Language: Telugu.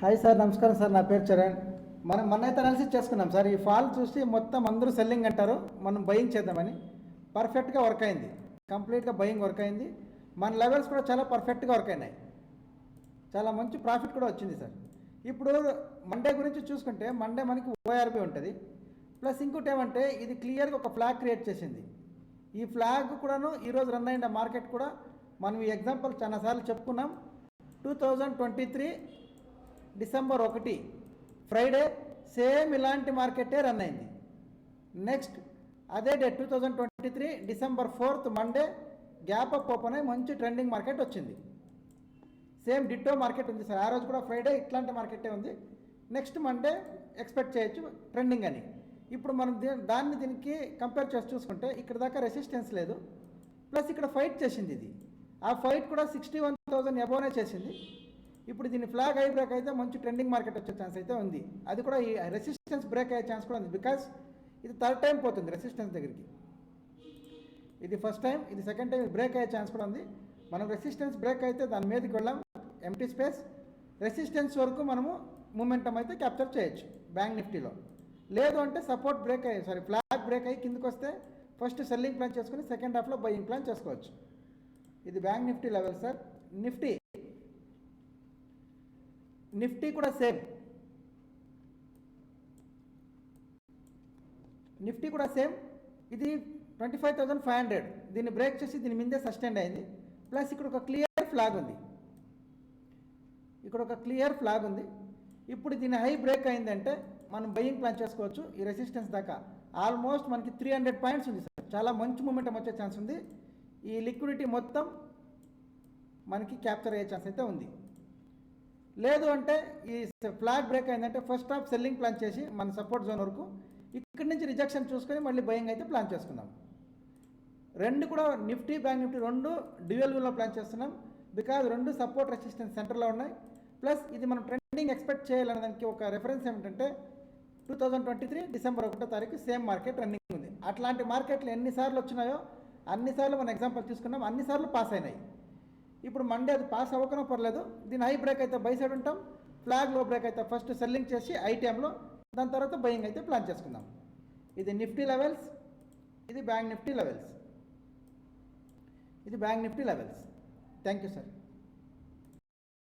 హాయ్ సార్, నమస్కారం సార్. నా పేరు చరణ్. మనం మొన్నైతే అనాలిసిస్ చేసుకున్నాం సార్. ఈ ఫాల్ చూసి మొత్తం అందరూ సెల్లింగ్ అంటారు, మనం బయింగ్ చేద్దామని. పర్ఫెక్ట్గా వర్క్ అయింది, కంప్లీట్గా బయింగ్ వర్క్ అయింది. మన లెవెల్స్ కూడా చాలా పర్ఫెక్ట్గా వర్క్ అయినాయి, చాలా మంచి ప్రాఫిట్ కూడా వచ్చింది సార్. ఇప్పుడు మండే గురించి చూసుకుంటే, మండే మనకి ఓఆర్బి ఉంటుంది. ప్లస్ ఇంకోటి ఏమంటే, ఇది క్లియర్గా ఒక ఫ్లాగ్ క్రియేట్ చేసింది. ఈ ఫ్లాగ్ కూడాను ఈరోజు రన్ అయిన మార్కెట్ కూడా మనం ఈ ఎగ్జాంపుల్ చాలాసార్లు చెప్పుకున్నాం. 2023 డిసెంబర్ 1 ఫ్రైడే సేమ్ ఇలాంటి మార్కెటే రన్ అయింది. నెక్స్ట్ అదే day 2023 December 4 Monday gap up open అయ్యి మంచి ట్రెండింగ్ మార్కెట్ వచ్చింది. సేమ్ డిట్టో మార్కెట్ ఉంది సార్. ఆ రోజు కూడా ఫ్రైడే ఇట్లాంటి మార్కెటే ఉంది. నెక్స్ట్ మండే ఎక్స్పెక్ట్ చేయొచ్చు ట్రెండింగ్ అని. ఇప్పుడు మనం దీనికి కంపేర్ చేసి చూసుకుంటే, ఇక్కడ దాకా రెసిస్టెన్స్ లేదు, ప్లస్ ఇక్కడ ఫైట్ చేసింది. ఇది ఆ ఫైట్ కూడా 61,000 అబోనే చేసింది. ఇప్పుడు దీన్ని ఫ్లాగ్ ఐ బ్రేక్ అయితే మంచి ట్రెండింగ్ మార్కెట్ వచ్చే ఛాన్స్ అయితే ఉంది. అది కూడా ఈ రెసిస్టెన్స్ బ్రేక్ అయ్యే ఛాన్స్ కూడా ఉంది. బికాస్ ఇది థర్డ్ టైం పోతుంది రెసిస్టెన్స్ దగ్గరికి. ఇది ఫస్ట్ టైం, ఇది సెకండ్ టైం బ్రేక్ అయ్యే ఛాన్స్ కూడా ఉంది. మనం రెసిస్టెన్స్ బ్రేక్ అయితే దాని మీదకి వెళ్ళాం, ఎంటీ స్పేస్. రెసిస్టెన్స్ వరకు మనము మూమెంటం అయితే క్యాప్చర్ చేయొచ్చు బ్యాంక్ నిఫ్టీలో. లేదు అంటే సపోర్ట్ బ్రేక్ అయ్యి ఫ్లాగ్ బ్రేక్ అయ్యి కిందకు వస్తే ఫస్ట్ సెల్లింగ్ ప్లాన్ చేసుకుని సెకండ్ హాఫ్లో బయింగ్ ప్లాన్ చేసుకోవచ్చు. ఇది bank Nifty level sir. Nifty కూడా సేమ్. నిఫ్టీ కూడా సేమ్. ఇది 25,500 దీన్ని బ్రేక్ చేసి దీని మీదే సస్టైన్ అయింది. ప్లస్ ఇక్కడ ఒక క్లియర్ ఫ్లాగ్ ఉంది, ఇప్పుడు దీని హై బ్రేక్ అయిందంటే మనం బయింగ్ ప్లాన్ చేసుకోవచ్చు. ఈ రెసిస్టెన్స్ దాకా ఆల్మోస్ట్ మనకి 300 పాయింట్స్ ఉంది సార్. చాలా మంచి మూమెంటం వచ్చే ఛాన్స్ ఉంది. ఈ లిక్విడిటీ మొత్తం మనకి క్యాప్చర్ అయ్యే ఛాన్స్ అయితే ఉంది. లేదు అంటే ఈ ఫ్లాగ్ బ్రేక్ అయిందంటే ఫస్ట్ హాఫ్ సెల్లింగ్ ప్లాన్ చేసి మన సపోర్ట్ జోన్ వరకు ఇక్కడి నుంచి రిజెక్షన్ చూసుకొని మళ్ళీ బయింగ్ అయితే ప్లాన్ చేసుకుందాం. రెండు కూడా నిఫ్టీ బ్యాంక్ నిఫ్టీ రెండు డ్యూయల్ వ్యూలో ప్లాన్ చేస్తున్నాం. బికాజ్ రెండు సపోర్ట్ రెసిస్టెన్స్ సెంటర్లో ఉన్నాయి. ప్లస్ ఇది మనం ట్రెండింగ్ ఎక్స్పెక్ట్ చేయాలనే దానికి ఒక రెఫరెన్స్ ఏమిటంటే 2023 డిసెంబర్ 1 సేమ్ మార్కెట్ రన్నింగ్ ఉంది. అట్లాంటి మార్కెట్లు ఎన్నిసార్లు వచ్చినాయో అన్నిసార్లు మనం ఎగ్జాంపుల్ తీసుకున్నాం, అన్నిసార్లు పాస్ అయినాయి. ఇప్పుడు మండే అది పాస్ అవ్వకనో పర్లేదు, దీని హై బ్రేక్ అయితే బై సైడ్ ఉంటాం, ఫ్లాగ్ లో బ్రేక్ అయితే ఫస్ట్ సెల్లింగ్ చేసి ఐటీఎంలో, దాని తర్వాత బయింగ్ అయితే ప్లాన్ చేసుకుందాం. ఇది నిఫ్టీ లెవెల్స్, ఇది bank Nifty levels. Thank you sir.